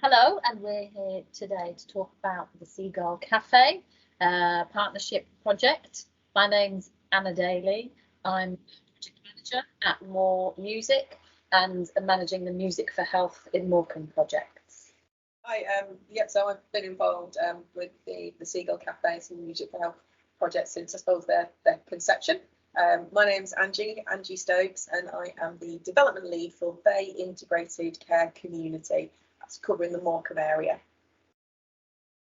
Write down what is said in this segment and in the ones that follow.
Hello, and we're here today to talk about the Seagull Cafe partnership project. My name's Anna Daly. I'm project manager at More Music and managing the Music for Health in Morecambe projects. Hi, so I've been involved with the Seagull Cafe and Music for Health project since, I suppose, their conception. My name's Anji Stokes, and I am the development lead for Bay Integrated Care Community. That's covering the Morecambe area.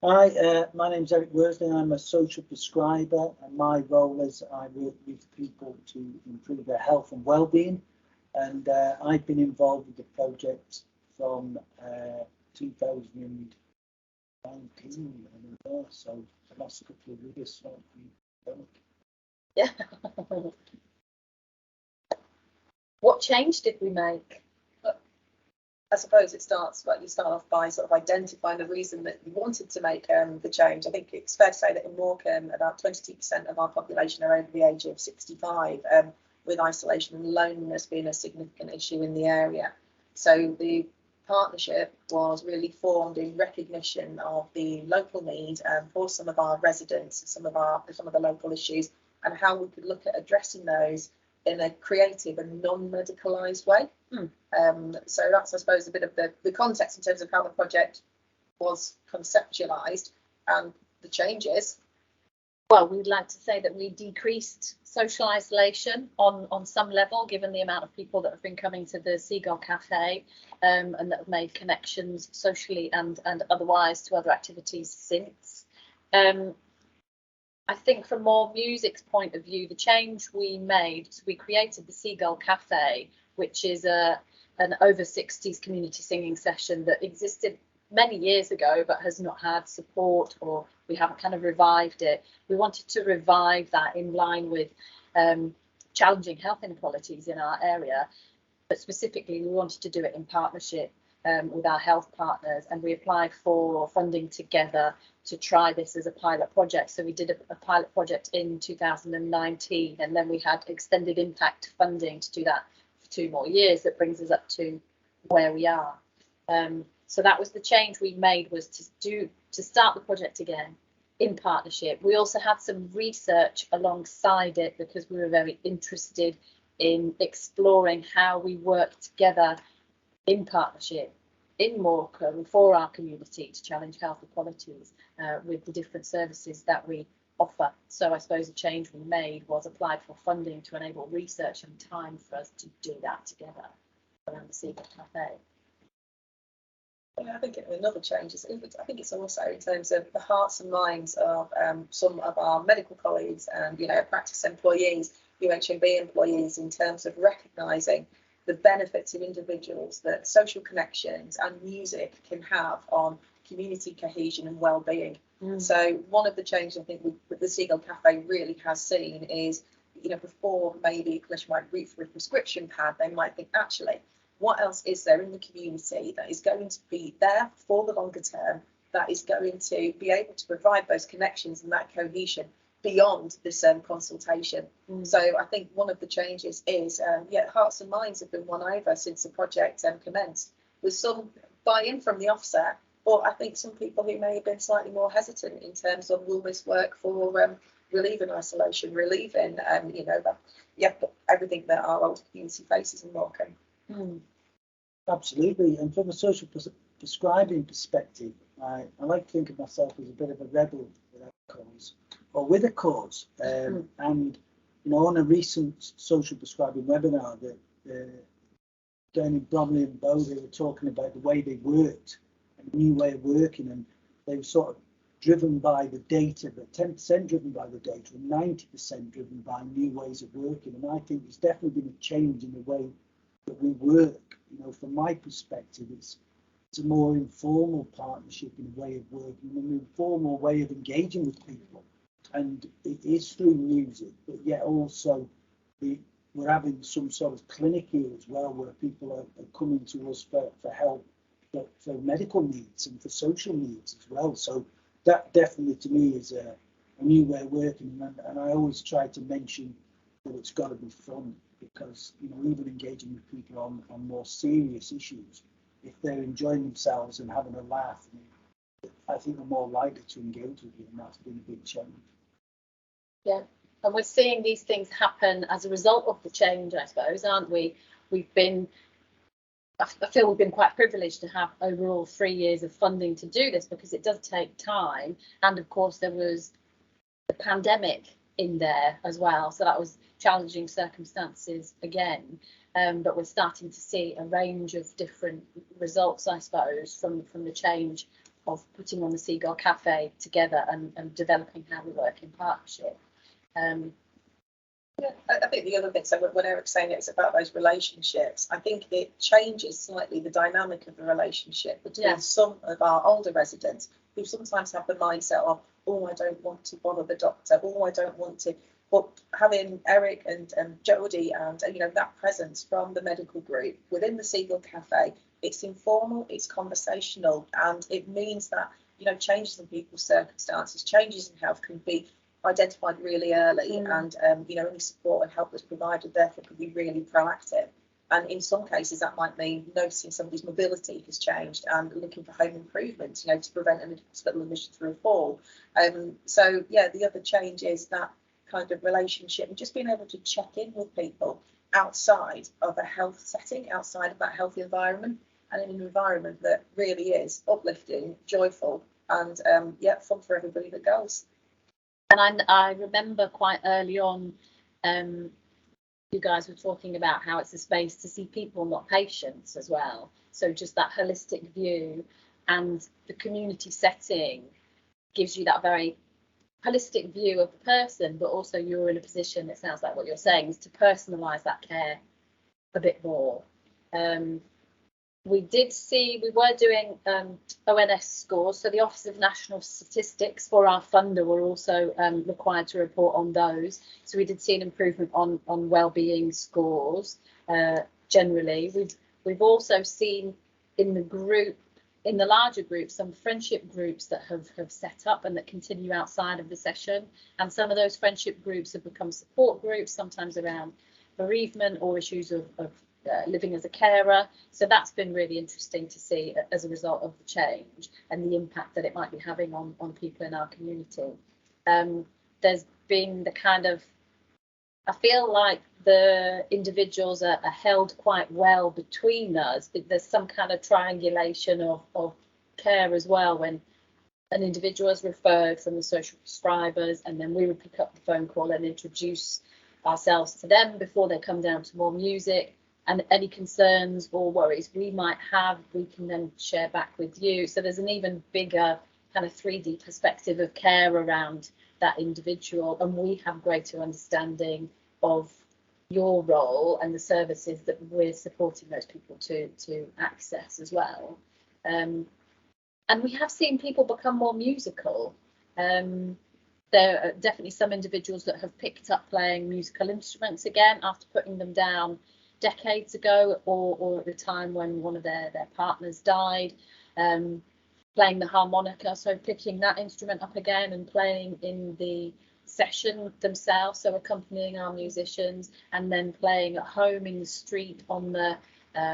Hi, my name's Erik Worsley. I'm a social prescriber, and my role is I work with people to improve their health and well-being. And I've been involved with the project from 2019, so the last couple of years. Yeah. What change did we make? I suppose it starts, you start off by sort of identifying the reason that you wanted to make the change. I think it's fair to say that in Morecambe, about 22% of our population are over the age of 65, with isolation and loneliness being a significant issue in the area. So the partnership was really formed in recognition of the local need for some of our residents, some of the local issues, and how we could look at addressing those in a creative and non-medicalised way. So that's, I suppose, a bit of the context in terms of how the project was conceptualised and the changes. Well, we'd like to say that we decreased social isolation on some level, given the amount of people that have been coming to the Seagull Cafe and that have made connections socially and otherwise to other activities since. I think from More Music's point of view, the change we made, so we created the Seagull Cafe, which is an over 60s community singing session that existed many years ago but has not had support, or we haven't kind of revived it. We wanted to revive that in line with challenging health inequalities in our area, but specifically we wanted to do it in partnership with our health partners, and we applied for funding together to try this as a pilot project. So we did a pilot project in 2019, and then we had extended impact funding to do that for 2 more years. That brings us up to where we are. So that was the change we made, was to start the project again in partnership. We also had some research alongside it because we were very interested in exploring how we work together in partnership in Morecambe for our community to challenge health inequalities with the different services that we offer. So I suppose the change we made was applied for funding to enable research and time for us to do that together around the Seagull Cafe. Yeah, I think another change is, I think it's also in terms of the hearts and minds of some of our medical colleagues and practice employees, UHMB employees, in terms of recognising the benefits of individuals that social connections and music can have on community cohesion and well-being. So one of the changes I think with the Seagull Cafe really has seen is, before maybe a clinician might reach for a prescription pad, they might think, actually, what else is there in the community that is going to be there for the longer term, that is going to be able to provide those connections and that cohesion beyond this consultation. So I think one of the changes is, hearts and minds have been won over since the project commenced, with some buy-in from the offset, or I think some people who may have been slightly more hesitant in terms of, will this work for relieving isolation, relieving everything that our older community faces in Morecambe. Absolutely, and from a social prescribing perspective, I like to think of myself as a bit of a rebel without a cause, or with a cause. And on a recent social prescribing webinar that down in Bromley and Bow, they were talking about the way they worked, a new way of working, and they were sort of driven by the data, but 10% driven by the data and 90% driven by new ways of working. And I think there's definitely been a change in the way that we work. From my perspective, it's a more informal partnership in a way of working, an informal way of engaging with people. And it is through music, but yet also we're having some sort of clinic here as well, where people are coming to us for help, for medical needs and for social needs as well. So that definitely to me is a new way of working. And I always try to mention that it's got to be fun, because even engaging with people on more serious issues if they're enjoying themselves and having a laugh, I think they're more likely to engage with you, and that's been a big change. Yeah, and we're seeing these things happen as a result of the change, I suppose, aren't we? I feel we've been quite privileged to have overall 3 years of funding to do this, because it does take time. And of course, there was the pandemic in there as well. So that was challenging circumstances again. But we're starting to see a range of different results, I suppose, from the change of putting on the Seagull Cafe together and developing how we work in partnership. Yeah, I think the other thing, so when Erik's saying it's about those relationships, I think it changes slightly the dynamic of the relationship between some of our older residents who sometimes have the mindset of, oh, I don't want to bother the doctor, oh, I don't want to. But having Erik and Jodie and that presence from the medical group within the Seagull Cafe, it's informal, it's conversational, and it means that changes in people's circumstances, changes in health can be identified really early, and any support and help that's provided therefore could be really proactive. And in some cases that might mean noticing somebody's mobility has changed and looking for home improvements, to prevent an hospital admission through a fall. So yeah, the other change is that kind of relationship and just being able to check in with people outside of a health setting, outside of that healthy environment, and in an environment that really is uplifting, joyful, and fun for everybody that goes. And I remember quite early on, you guys were talking about how it's a space to see people, not patients, as well. So just that holistic view, and the community setting gives you that very holistic view of the person, but also you're in a position, it sounds like what you're saying, is to personalise that care a bit more. We were doing ONS scores, so the Office of National Statistics for our funder were also required to report on those. So we did see an improvement on wellbeing scores generally. We've also seen in the larger groups, some friendship groups that have set up and that continue outside of the session. And some of those friendship groups have become support groups, sometimes around bereavement or issues of living as a carer. So that's been really interesting to see as a result of the change and the impact that it might be having on people in our community. There's been the kind of, I feel like the individuals are held quite well between us. There's some kind of triangulation of care as well, when an individual is referred from the social prescribers, and then we would pick up the phone call and introduce ourselves to them before they come down to more music. And any concerns or worries we might have, we can then share back with you. So there's an even bigger kind of 3D perspective of care around that individual, and we have greater understanding of your role and the services that we're supporting those people to access as well. And we have seen people become more musical. There are definitely some individuals that have picked up playing musical instruments again after putting them down decades ago, or at the time when one of their partners died, playing the harmonica, so picking that instrument up again and playing in the session themselves, so accompanying our musicians, and then playing at home in the street on the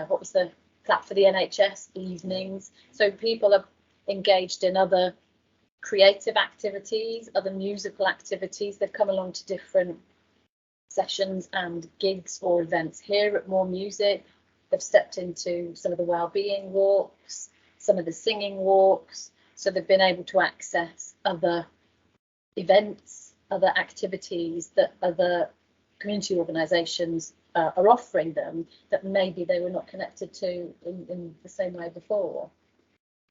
what was the clap for the NHS evenings. So people are engaged in other creative activities, other musical activities. They've come along to different sessions and gigs or events here at More Music. They've stepped into some of the wellbeing walks, some of the singing walks, so they've been able to access other events, other activities that other community organisations are offering them that maybe they were not connected to in the same way before.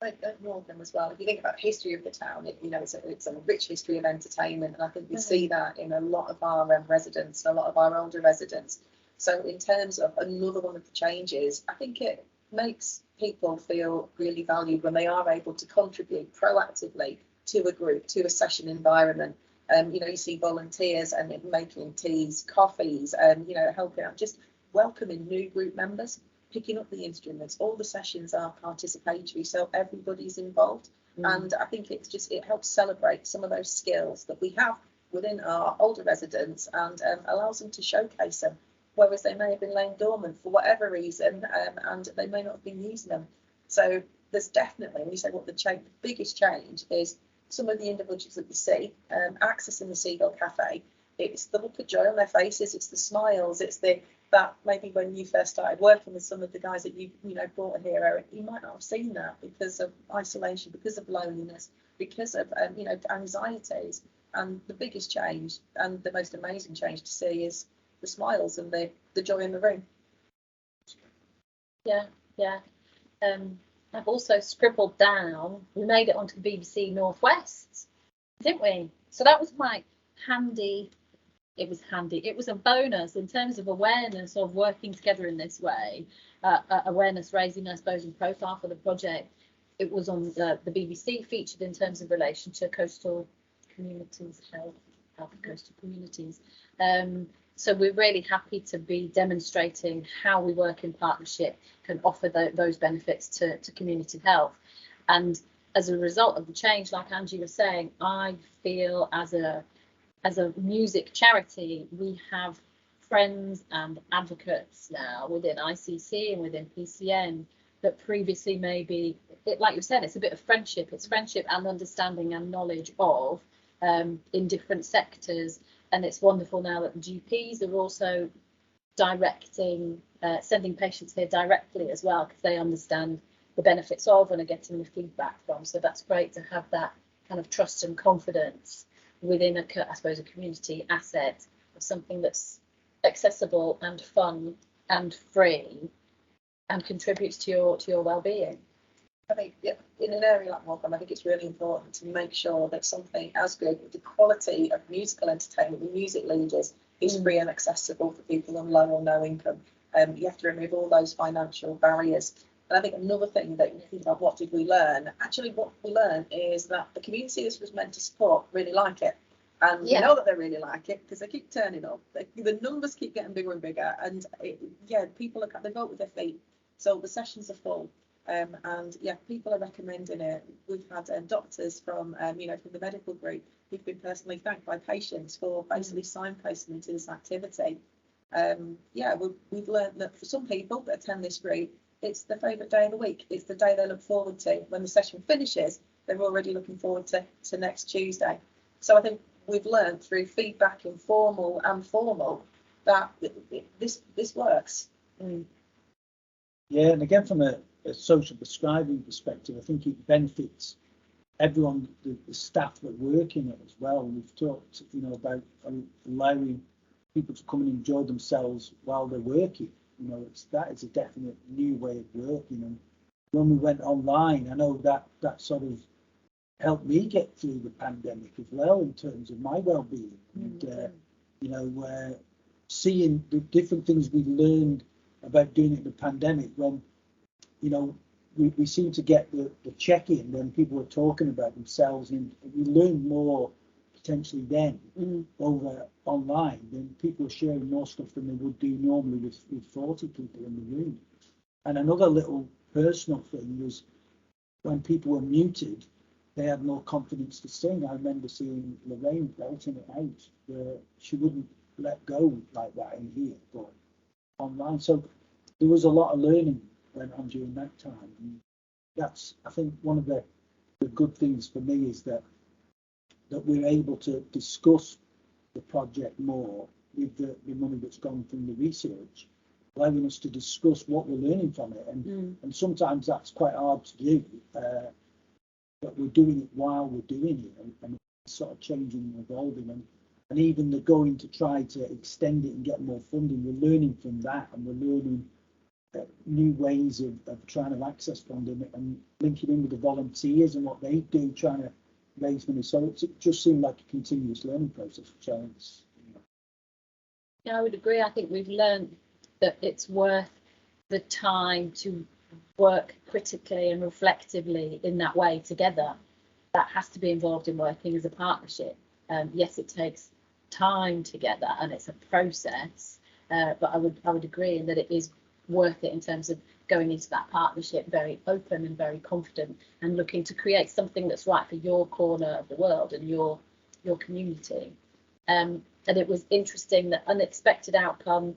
At Morecambe as well, if you think about the history of the town, it's a rich history of entertainment, and I think we see that in a lot of our residents, a lot of our older residents. So in terms of another one of the changes, I think it makes people feel really valued when they are able to contribute proactively to a group, to a session environment. You see volunteers and making teas, coffees, and helping out, just welcoming new group members, picking up the instruments. All the sessions are participatory, so everybody's involved. And I think it helps celebrate some of those skills that we have within our older residents, and allows them to showcase them, whereas they may have been laying dormant for whatever reason, and they may not have been using them. So there's definitely, when you say what the biggest change is, some of the individuals that you see accessing the Seagull Cafe, it's the look of joy on their faces, it's the smiles, it's that maybe when you first started working with some of the guys that you brought here, Erik, you might not have seen that because of isolation, because of loneliness, because of anxieties. And the biggest change and the most amazing change to see is the smiles and the joy in the room. Yeah. I've also scribbled down, we made it onto the BBC Northwest, didn't we? So that was quite handy. It was a bonus in terms of awareness of working together in this way, awareness raising, I suppose, and profile for the project. It was on the BBC, featured in terms of relation to coastal communities, health of coastal communities. So we're really happy to be demonstrating how we work in partnership can offer those benefits to community health. And as a result of the change, like Anji was saying, I feel as a music charity, we have friends and advocates now within ICC and within PCN that previously maybe, like you said, it's a bit of friendship. It's friendship and understanding and knowledge of in different sectors. And it's wonderful now that the GPs are also directing, sending patients here directly as well, because they understand the benefits of and are getting the feedback from. So that's great to have that kind of trust and confidence within I suppose, a community asset of something that's accessible and fun and free and contributes to your well-being. I think in an area like Morecambe, I think it's really important to make sure that something as good with the quality of musical entertainment with music leaders is free and accessible for people on low or no income. You have to remove all those financial barriers. And I think another thing that you think about, what did we learn? Actually, what we learned is that the community this was meant to support really like it. And we know that they really like it because they keep turning up. The numbers keep getting bigger and bigger. And people they vote with their feet. So the sessions are full. And people are recommending it. We've had doctors from from the medical group who've been personally thanked by patients for basically signposting into this activity. We've learned that for some people that attend this group, it's their favourite day of the week. It's the day they look forward to. When the session finishes, they're already looking forward to next Tuesday. So I think we've learned through feedback, informal and formal, that this works. Yeah, and again, from a social prescribing perspective, I think it benefits everyone, the staff that work in it as well. We've talked, about allowing people to come and enjoy themselves while they're working. That is a definite new way of working. And when we went online, I know that sort of helped me get through the pandemic as well in terms of my well-being. And seeing the different things we learned about doing it in the pandemic, when we seem to get the check-in when people were talking about themselves, and we learned more potentially then over online than people are sharing more stuff than they would do normally with 40 people in the room. And another little personal thing was when people were muted, they had more confidence to sing. I remember seeing Lorraine belting it out, where she wouldn't let go like that in here, but online. So there was a lot of learning went on during that time. And that's, I think, one of the good things for me is that we're able to discuss the project more with the money that's gone from the research, allowing us to discuss what we're learning from it. And sometimes that's quite hard to do, but we're doing it while we're doing it, and it's sort of changing and evolving. And even the going to try to extend it and get more funding, we're learning from that, and we're learning new ways of trying to access funding and linking in with the volunteers and what they do, trying to raise money. So it just seemed like a continuous learning process for charities. Yeah, I would agree. I think we've learned that it's worth the time to work critically and reflectively in that way together. That has to be involved in working as a partnership. Yes, it takes time together and it's a process, but I would agree in that it is worth it in terms of going into that partnership very open and very confident and looking to create something that's right for your corner of the world and your community. And it was interesting, that unexpected outcome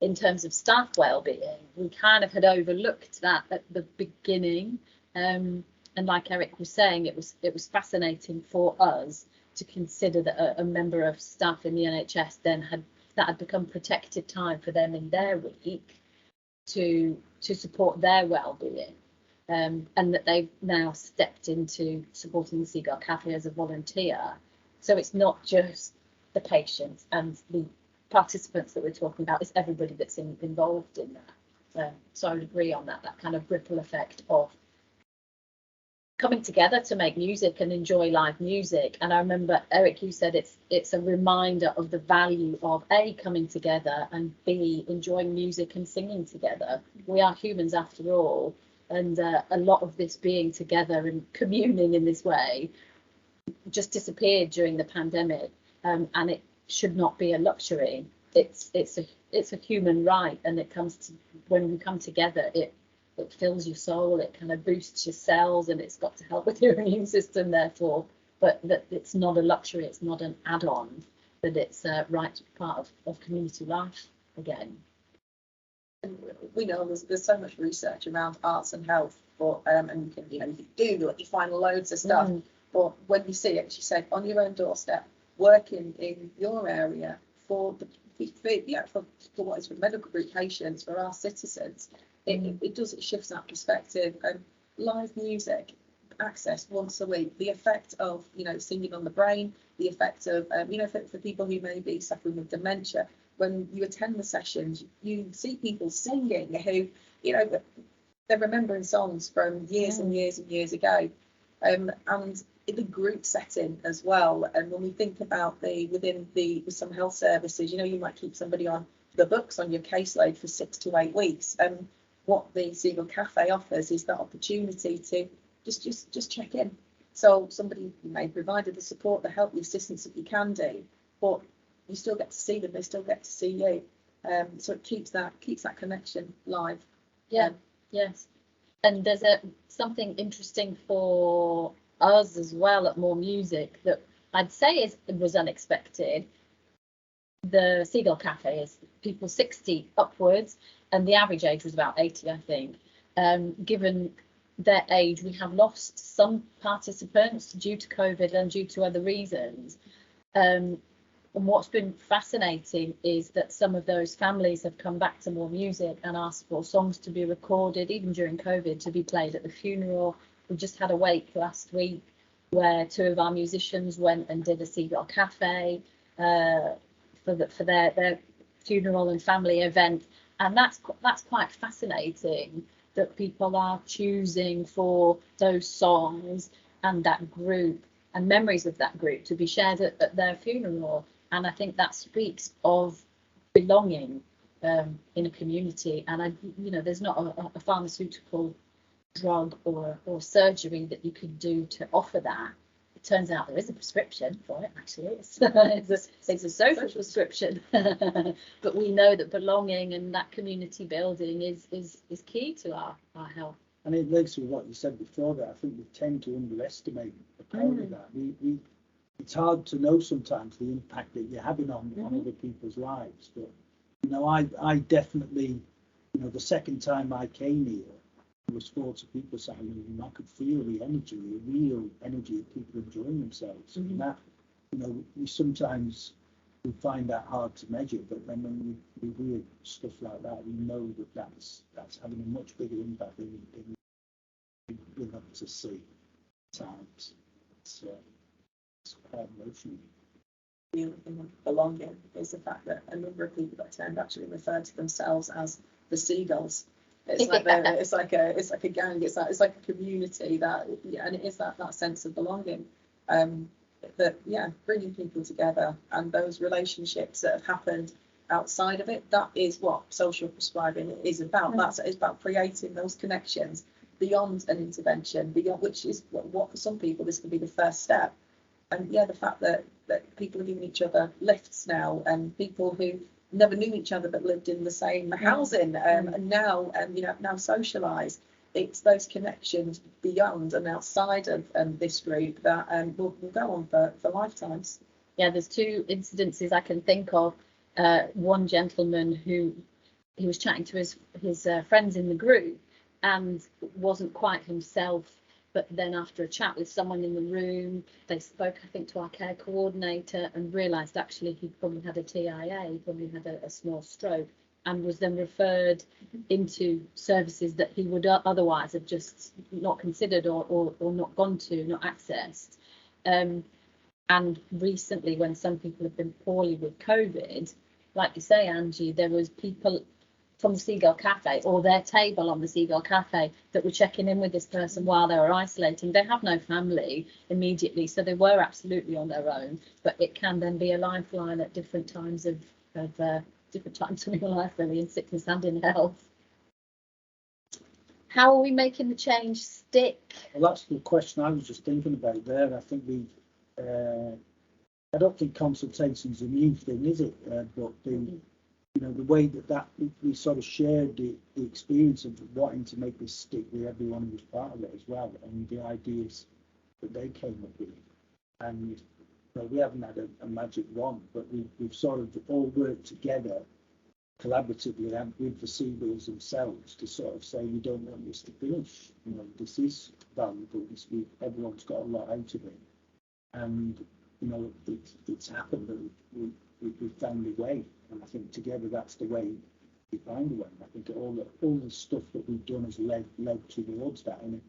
in terms of staff well-being, we kind of had overlooked that at the beginning. And like Erik was saying, it was fascinating for us to consider that a member of staff in the NHS then had become protected time for them in their week to support their well-being. And that they've now stepped into supporting the Seagull Cafe as a volunteer. So it's not just the patients and the participants that we're talking about, it's everybody that's involved in that. So I would agree on that kind of ripple effect of coming together to make music and enjoy live music. And I remember, Erik, you said it's a reminder of the value of A, coming together, and B, enjoying music and singing together. We are humans after all. And a lot of this being together and communing in this way just disappeared during the pandemic, and it should not be a luxury. It's a human right, and it comes to when we come together, it fills your soul, it kind of boosts your cells, and it's got to help with your immune system. Therefore, but that it's not a luxury, it's not an add-on, that it's right to be part of community life again. And we know there's so much research around arts and health, but and you can Google it, you find loads of stuff. But when you see it, as you said, on your own doorstep, working in your area for what is for medical group patients, for our citizens, it shifts that perspective. Live music access once a week, the effect of singing on the brain, the effect of for people who may be suffering with dementia. When you attend the sessions, you see people singing who, they're remembering songs from years and years and years ago, and in the group setting as well. And when we think about with some health services, you might keep somebody on the books on your caseload for 6 to 8 weeks. And what the Seagull Cafe offers is that opportunity to just check in. So somebody may provide the support, the help, the assistance that you can do, but you still get to see them, they still get to see you. So it keeps that connection live. Yes. And there's something interesting for us as well at More Music that I'd say was unexpected. The Seagull Cafe is people 60 upwards, and the average age was about 80, I think. Given their age, we have lost some participants due to COVID and due to other reasons. And what's been fascinating is that some of those families have come back to More Music and asked for songs to be recorded, even during COVID, to be played at the funeral. We just had a wake last week where 2 of our musicians went and did a Seagull Cafe for their funeral and family event, and that's quite fascinating that people are choosing for those songs and that group and memories of that group to be shared at their funeral. And I think that speaks of belonging in a community. And there's not a pharmaceutical drug or surgery that you could do to offer that. It turns out there is a prescription for it, actually. It's a social prescription. But we know that belonging and that community building is key to our health. And it links with what you said before, that I think we tend to underestimate the power of that. It's hard to know sometimes the impact that you're having on other people's lives. But I definitely, the second time I came here, there was 40 people sat in the room. I could feel the energy, the real energy of people enjoying themselves. And that, we sometimes find that hard to measure. But then when we hear stuff like that, we know that that's having a much bigger impact than we're able to see at times. It's quite emotional. The other thing with belonging is the fact that a number of people that attend actually refer to themselves as the Seagulls. It's like it's like a gang. It's like a community and it is that sense of belonging. Bringing people together and those relationships that have happened outside of it. That is what social prescribing is about. It's about creating those connections beyond an intervention, which is what for some people this can be the first step. And the fact that people are giving each other lifts now, and people who never knew each other but lived in the same housing and now socialise. It's those connections beyond and outside of this group that will go on for lifetimes. Yeah, there's 2 incidences I can think of. One gentleman who he was chatting to his friends in the group and wasn't quite himself. But then after a chat with someone in the room, they spoke, I think, to our care coordinator and realised actually he'd probably had a TIA, probably had a small stroke, and was then referred into services that he would otherwise have just not considered or not gone to, not accessed. And recently, when some people have been poorly with COVID, like you say, Angie, there was people from the Seagull Cafe or their table on the Seagull Cafe that were checking in with this person while they were isolating. They have no family immediately, so they were absolutely on their own, but it can then be a lifeline at different times of different times of your life, really, in sickness and in health. How are we making the change stick? Well, that's the question I was just thinking about there. I think I don't think consultation's a new thing, is it? But the way that we sort of shared the experience of wanting to make this stick with everyone who was part of it as well, and the ideas that they came up with. And we haven't had a magic wand, but we've sort of all worked together collaboratively and with the Seagulls themselves to sort of say we don't want this to finish. This is valuable. Everyone's got a lot out of it, and it's happened that we've found a way, and I think together that's the way we find a way. I think all the stuff that we've done has led towards that in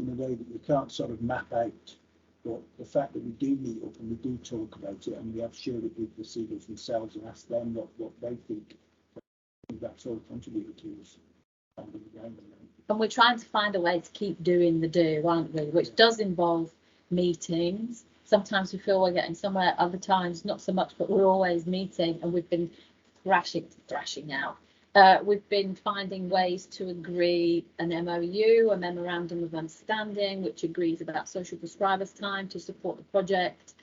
a way that we can't sort of map out. But the fact that we do meet up and we do talk about it, and we have shared it with the Seagulls themselves and asked them what they think, that's all contributed to us. And we're trying to find a way to keep doing the do, aren't we? Which does involve meetings. Sometimes we feel we're getting somewhere, other times not so much, but we're always meeting, and we've been thrashing out. We've been finding ways to agree an MOU, a Memorandum of Understanding, which agrees about social prescribers' time to support the project.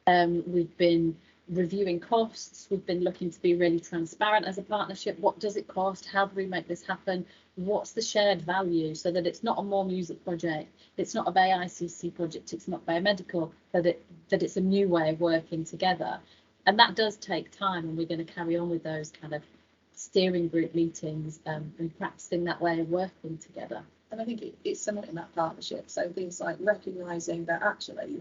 We've been reviewing costs. We've been looking to be really transparent as a partnership. What does it cost? How do we make this happen? What's the shared value, so that it's not a more music project, it's not a Bay ICC project, it's not biomedical, that it's a new way of working together. And that does take time, and we're going to carry on with those kind of steering group meetings and practicing that way of working together. And I think it's somewhat in that partnership. So things like recognising that actually,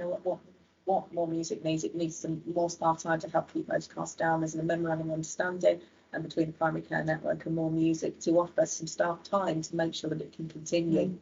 what more music needs, it needs some more staff time to help keep those costs down. There's a memorandum of understanding and between the primary care network and more music to offer some staff time to make sure that it can continue.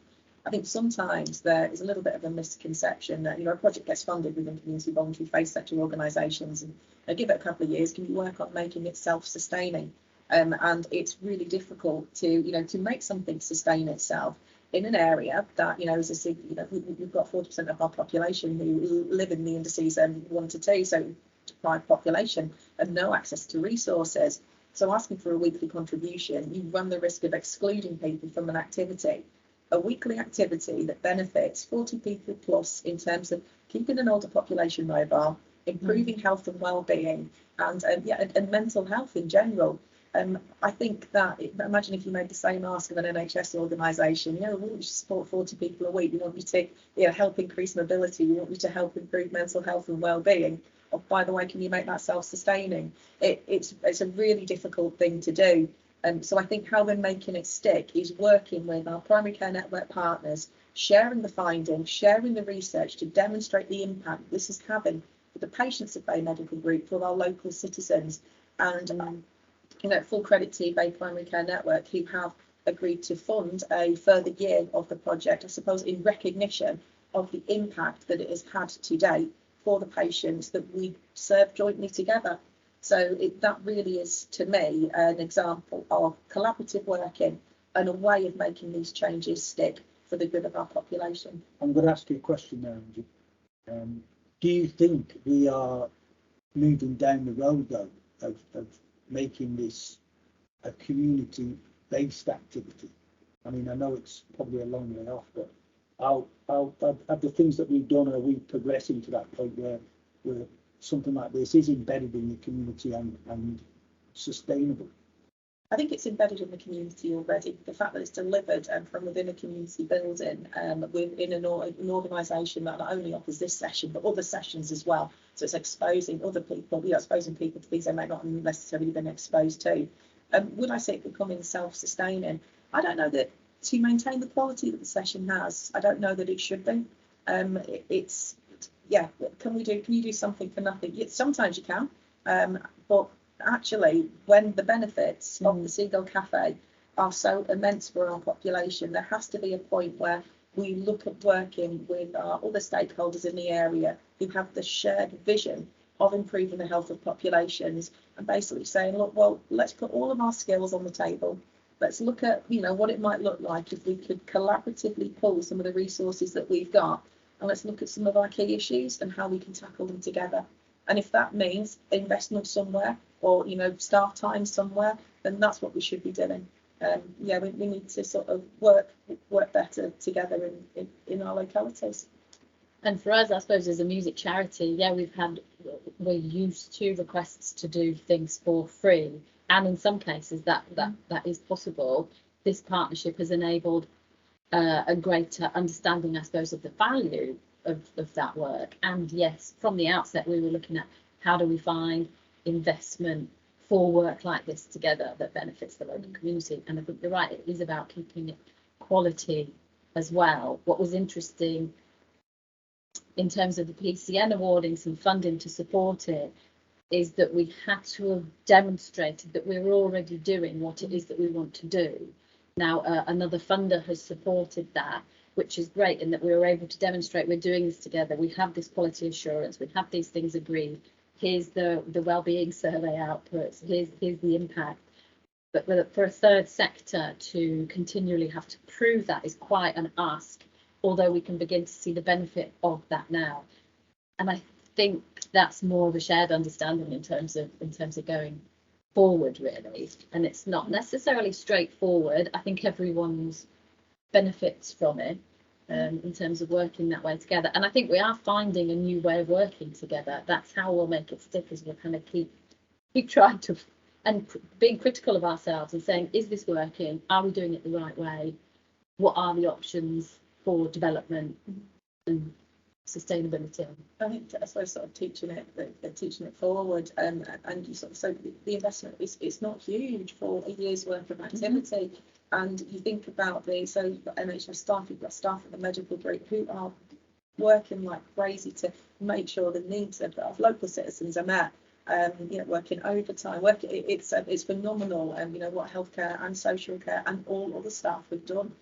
I think sometimes there is a little bit of a misconception that a project gets funded within community voluntary faith sector organisations, and give it a couple of years, can you work on making it self-sustaining? And it's really difficult to make something sustain itself in an area that we've got 40% of our population who live in the indices 1 to 2, so deprived population, and no access to resources. So asking for a weekly contribution, you run the risk of excluding people from an activity. A weekly activity that benefits 40 people plus in terms of keeping an older population mobile, improving health and well-being, and mental health in general. I think that, imagine if you made the same ask of an NHS organisation, we want you to support 40 people a week, we want you to help increase mobility, we want you to help improve mental health and well-being. Oh, by the way, can you make that self-sustaining? It's a really difficult thing to do. So I think how we're making it stick is working with our primary care network partners, sharing the findings, sharing the research to demonstrate the impact this is having for the patients of Bay Medical Group, for our local citizens, and full credit to Bay Primary Care Network, who have agreed to fund a further year of the project, I suppose, in recognition of the impact that it has had to date for the patients that we serve jointly together. So that really is, to me, an example of collaborative working and a way of making these changes stick for the good of our population. I'm going to ask you a question now, Angie. Do you think we are moving down the road, though, of making this a community-based activity? I mean, I know it's probably a long way off, but how the things that we've done, are we progressing to that point where something like this is embedded in the community and sustainable? I think it's embedded in the community already. The fact that it's delivered from within a community building within an organisation that not only offers this session but other sessions as well. So it's exposing other people, exposing people to things they might not necessarily been exposed to. Would I see it becoming self-sustaining? I don't know that to maintain the quality that the session has. I don't know that it should be. It's yeah. Can you do something for nothing? Sometimes you can, but actually, when the benefits of the Seagull Cafe are so immense for our population, there has to be a point where we look at working with our other stakeholders in the area who have the shared vision of improving the health of populations, and basically saying, look, well, let's put all of our skills on the table. Let's look at, what it might look like if we could collaboratively pull some of the resources that we've got, and let's look at some of our key issues and how we can tackle them together. And if that means investment somewhere or, staff time somewhere, then that's what we should be doing. We need to sort of work better together in our localities. And for us, I suppose, as a music charity, we're used to requests to do things for free, and in some cases that is possible. This partnership has enabled a greater understanding, I suppose, of the value of that work. And yes, from the outset, we were looking at how do we find investment for work like this together that benefits the local community. And I think you're right, it is about keeping it quality as well. What was interesting in terms of the PCN awarding some funding to support it is that we had to have demonstrated that we were already doing what it is that we want to do. Now, another funder has supported that, which is great, in that we were able to demonstrate we're doing this together. We have this quality assurance, we have these things agreed. Here's the wellbeing survey outputs, here's the impact. But for a third sector to continually have to prove that is quite an ask, although we can begin to see the benefit of that now. And I think that's more of a shared understanding in terms of going forward, really. And it's not necessarily straightforward. I think everyone's benefits from it in terms of working that way together. And I think we are finding a new way of working together. That's how we'll make it stick, as we'll kind of keep trying to, and being critical of ourselves and saying, is this working? Are we doing it the right way? What are the options for development and sustainability? I think I suppose sort of teaching it forward, and you sort of, so the investment it's not huge for a year's worth of activity. And you think about the NHS staff, you've got staff at the medical group who are working like crazy to make sure the needs of local citizens are met. Working overtime, it's phenomenal. What healthcare and social care and all other staff have done.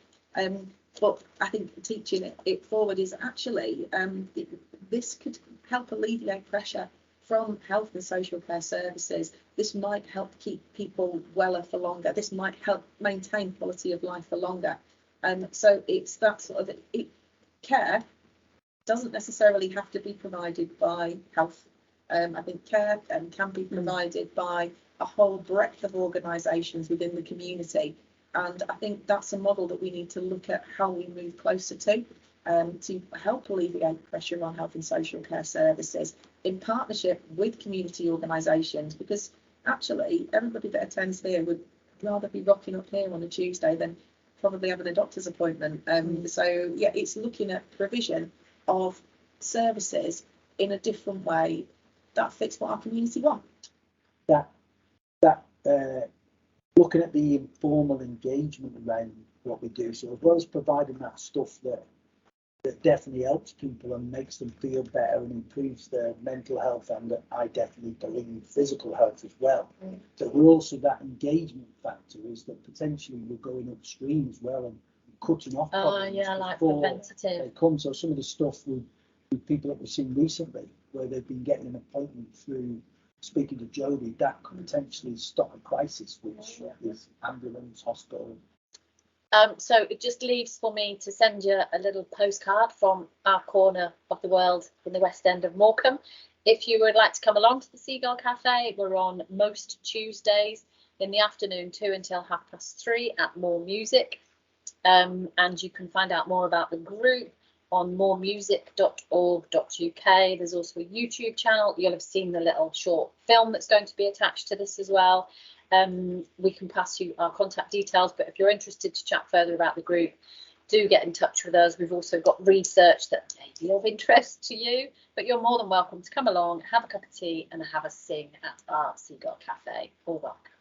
But I think teaching it forward is actually this could help alleviate pressure from health and social care services. This might help keep people weller for longer. This might help maintain quality of life for longer. So it's that sort of care doesn't necessarily have to be provided by health. I think care can be provided by a whole breadth of organisations within the community. And I think that's a model that we need to look at how we move closer to help alleviate pressure on health and social care services in partnership with community organisations, because actually everybody that attends here would rather be rocking up here on a Tuesday than probably having a doctor's appointment. So yeah, it's looking at provision of services in a different way that fits what our community want. Looking at the informal engagement around what we do, so as well as providing that stuff that definitely helps people and makes them feel better and improves their mental health, and I definitely believe physical health as well. But we're also, that engagement factor is that potentially we're going upstream as well and cutting off problems like before preventative. they come. So some of the stuff with people that we've seen recently, where they've been getting an appointment through speaking to Jodie, that could potentially stop a crisis, which is ambulance, hospital. So it just leaves for me to send you a little postcard from our corner of the world in the West End of Morecambe. If you would like to come along to the Seagull Cafe, we're on most Tuesdays in the afternoon 2 until 3:30 at More Music. And you can find out more about the group on moremusic.org.uk. There's also a YouTube channel. You'll have seen the little short film that's going to be attached to this as well. We can pass you our contact details, but if you're interested to chat further about the group, do get in touch with us. We've also got research that may be of interest to you, but you're more than welcome to come along, have a cup of tea and have a sing at our Seagull Cafe. All welcome.